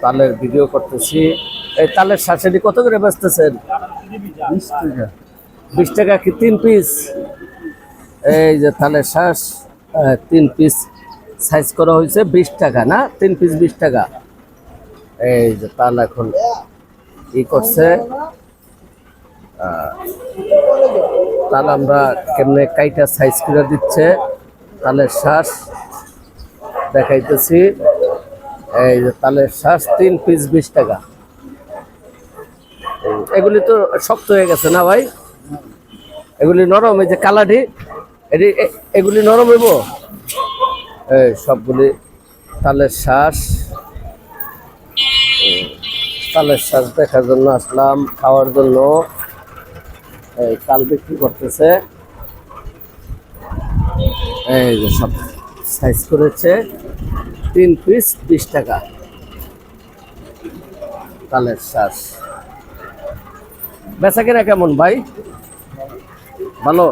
তালের ভিডিও করতেছি। এই তালের শাঁসেরি কত করে বেচতেছেন? 20 টাকা। 20 টাকা কি 3 পিস? এই যে তালের শাঁস 3 পিস সাইজ করা হয়েছে 20 টাকা না? 3 পিস 20 টাকা। এই যে তাল এখন ই করছে। তাল আমরা কেমনে কাইটা সাইজ করে দিচ্ছে তালের শ্বাস দেখাইতেছি। এই যে তালের শ্বাস 3 পিস 20 টাকা। এগুলি তো শক্ত হয়ে গেছে না ভাই? এগুলি নরম, এই যে কালাডি এগুলি নরম হইব। এই সবগুলি তালের শ্বাস। তালের শ্বাস দেখার জন্য আসলাম, খাওয়ার জন্য। এই তাল বিক্রি করতেছে। এই যে সব সাইজ করেছে 3 পিস 20 টাকা তালের শ্বাস। বেচা কিনা কেমন ভাই? ভালো?